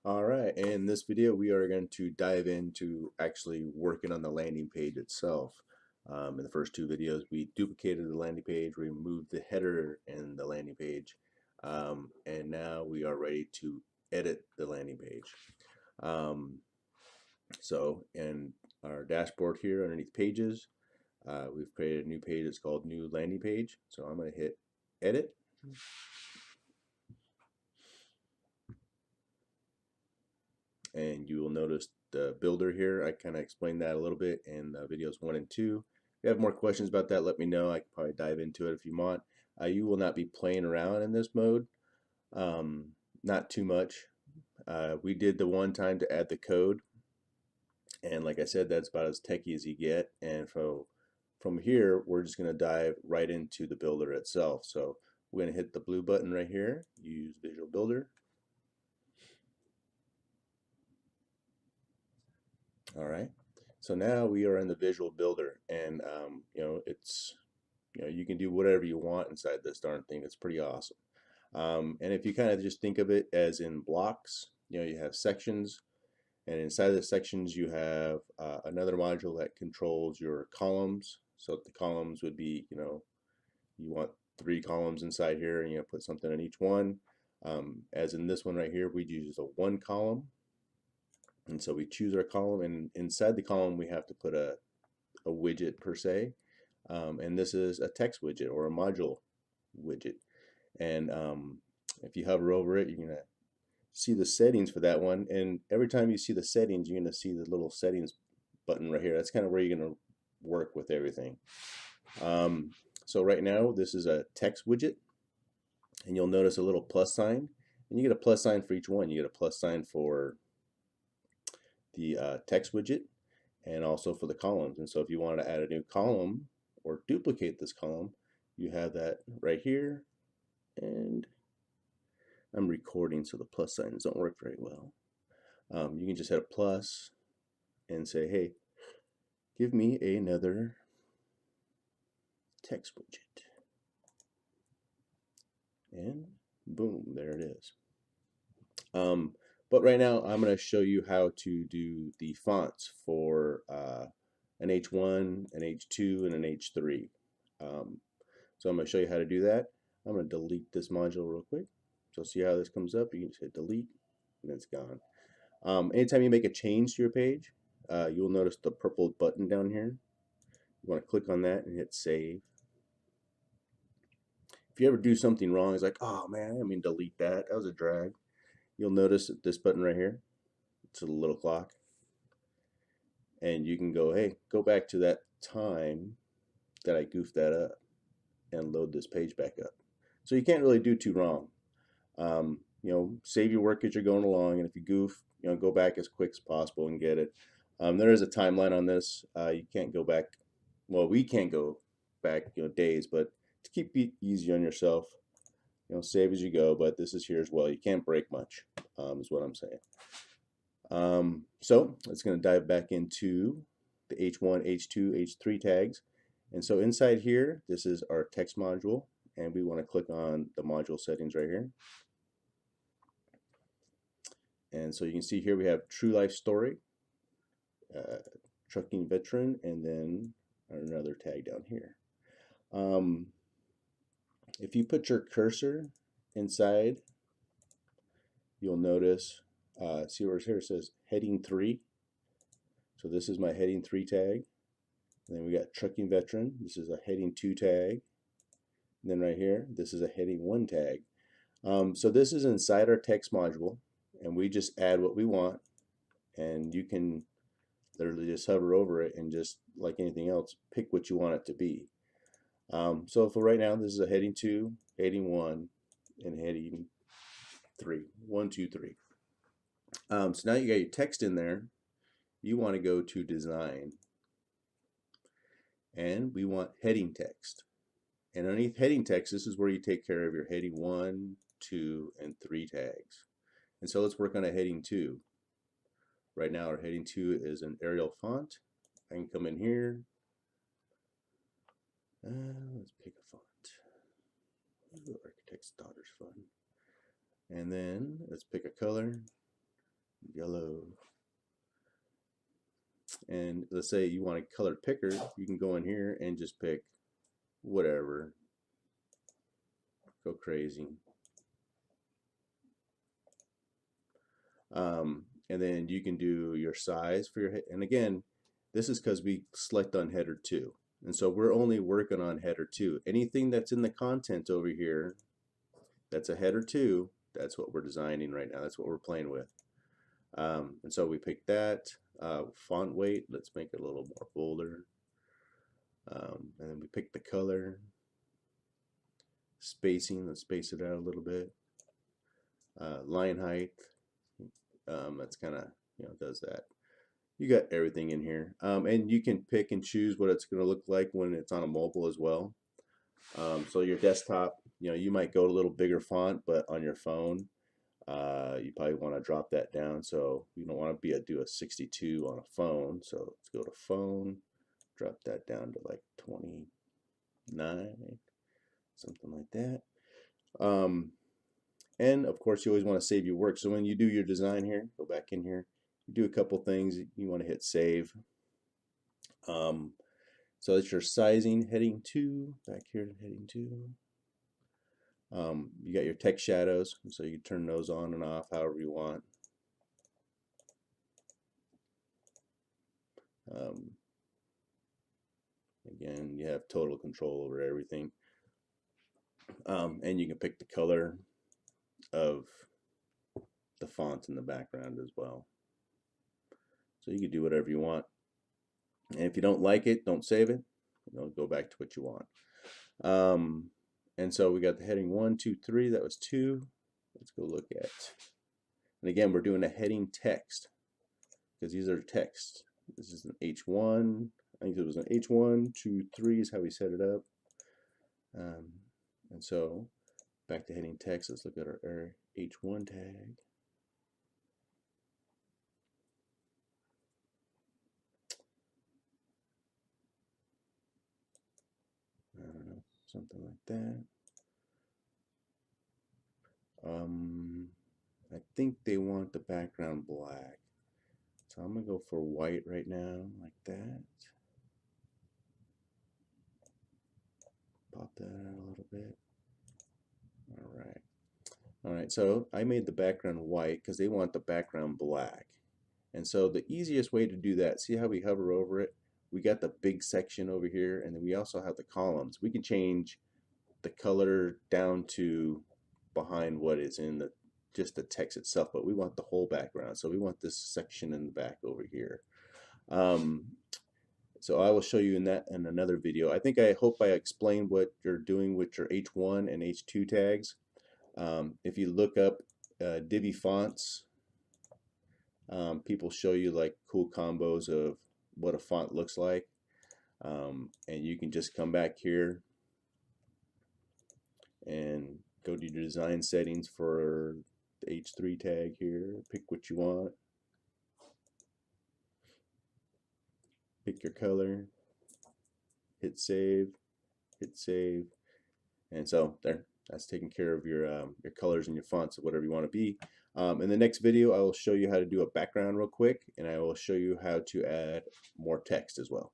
Alright, in this video we are going to dive into actually working on the landing page itself. In the first two videos we duplicated the landing page, removed the header in the landing page, and now we are ready to edit the landing page. So in our dashboard here underneath pages, we've created a new page. It's called new landing page. So I'm going to hit edit. And you will notice the builder here. I kind of explained that a little bit in videos 1 and 2. If you have more questions about that, let me know. I can probably dive into it if you want. You will not be playing around in this mode. Not too much. We did the one time to add the code, and like I said, that's about as techy as you get. And from here, we're just going to dive right into the builder itself. So we're going to hit the blue button right here, use Visual Builder. All right, so now we are in the Visual Builder, and you can do whatever you want inside this darn thing. It's pretty awesome. And if you kind of just think of it as in blocks, you have sections, and inside the sections you have another module that controls your columns. So the columns would be, you want 3 columns inside here, and put something in each one. As in this one right here, we use a 1 column. And so we choose our column, and inside the column we have to put a widget per se, and this is a text widget or a module widget. And if you hover over it, you're going to see the settings for that one, and every time you see the settings, you're going to see the little settings button right here. That's kind of where you're going to work with everything. So right now this is a text widget, and you'll notice a little plus sign, and you get a plus sign for each one. You get a plus sign for the text widget and also for the columns. And so if you want to add a new column or duplicate this column, you have that right here. And I'm recording, so the plus signs don't work very well. You can just hit a plus and say, hey, give me another text widget. And boom, there it is. But right now I'm going to show you how to do the fonts for an H1, an H2, and an H3. So I'm going to show you how to do that. I'm going to delete this module real quick. So see how this comes up? You can just hit delete and it's gone. Anytime you make a change to your page, you'll notice the purple button down here. You want to click on that and hit save. If you ever do something wrong, it's like, oh man, I didn't mean delete that. That was a drag. You'll notice that this button right here, it's a little clock, and you can go, hey, go back to that time that I goofed that up and load this page back up. So you can't really do too wrong. Save your work as you're going along, and if you goof, go back as quick as possible and get it. There is a timeline on this. You can't go back. Well, we can't go back, days, but to keep it easy on yourself, save as you go. But this is here as well. You can't break much, is what I'm saying. So it's going to dive back into the H1, H2, H3 tags. And so inside here, this is our text module, and we want to click on the module settings right here. And so you can see here we have True Life Story, Trucking Veteran, and then another tag down here. If you put your cursor inside, you'll notice, see where here it says heading 3. So this is my heading 3 tag. And then we got Trucking Veteran. This is a heading 2 tag. And then right here, this is a heading 1 tag. So this is inside our text module, and we just add what we want, and you can literally just hover over it and just like anything else, pick what you want it to be. So for right now, this is a heading 2, heading 1, and heading 3. 1, 2, 3. So now you got your text in there. You want to go to design, and we want heading text. And underneath heading text, this is where you take care of your heading 1, 2, and 3 tags. And so let's work on a heading 2. Right now our heading 2 is an Arial font. I can come in here. Let's pick a font. Ooh, Architect's Daughter's fun. And then let's pick a color. yellow. And let's say you want a colored picker, you can go in here and just pick whatever. Go crazy. And then you can do your size for your head. And again, this is because we select on header 2. And so we're only working on header 2. Anything that's in the content over here, that's a header 2, that's what we're designing right now. That's what we're playing with. And so we pick that. Font weight, let's make it a little more bolder. And then we pick the color. Spacing, let's space it out a little bit. Line height, that's kind of, does that. You got everything in here. And you can pick and choose what it's going to look like when it's on a mobile as well. So your desktop, you might go to a little bigger font, but on your phone, you probably want to drop that down. So you don't want to do a 62 on a phone. So let's go to phone, drop that down to like 29, something like that. And of course, you always want to save your work. So when you do your design here, go back in here, you do a couple things. You want to hit save. So that's your sizing, heading 2, back here to heading 2. You got your text shadows, so you can turn those on and off however you want. Again, you have total control over everything. And you can pick the color of the font in the background as well. So you can do whatever you want. And if you don't like it, don't save it. Go back to what you want. And so we got the heading 1, 2, 3. That was 2. Let's go look at. And again, we're doing a heading text because these are text. This is an H1. I think it was an H1, 2, 3 is how we set it up. And so back to heading text. Let's look at our H1 tag. I don't know, something like that. I think they want the background black. So I'm gonna go for white right now, like that. Pop that out a little bit. All right, so I made the background white because they want the background black. And so the easiest way to do that, see how we hover over it? We got the big section over here, and then we also have the columns. We can change the color down to behind what is in just the text itself, but we want the whole background. So we want this section in the back over here. So I will show you in another video. I hope I explained what you're doing with your H1 and H2 tags. If you look up Divi fonts, people show you like cool combos of what a font looks like. And you can just come back here and go to your design settings for the H3 tag here. Pick what you want. Pick your color. Hit save. Hit save. And so there. That's taking care of your colors and your fonts of whatever you want to be. In the next video, I will show you how to do a background real quick, and I will show you how to add more text as well.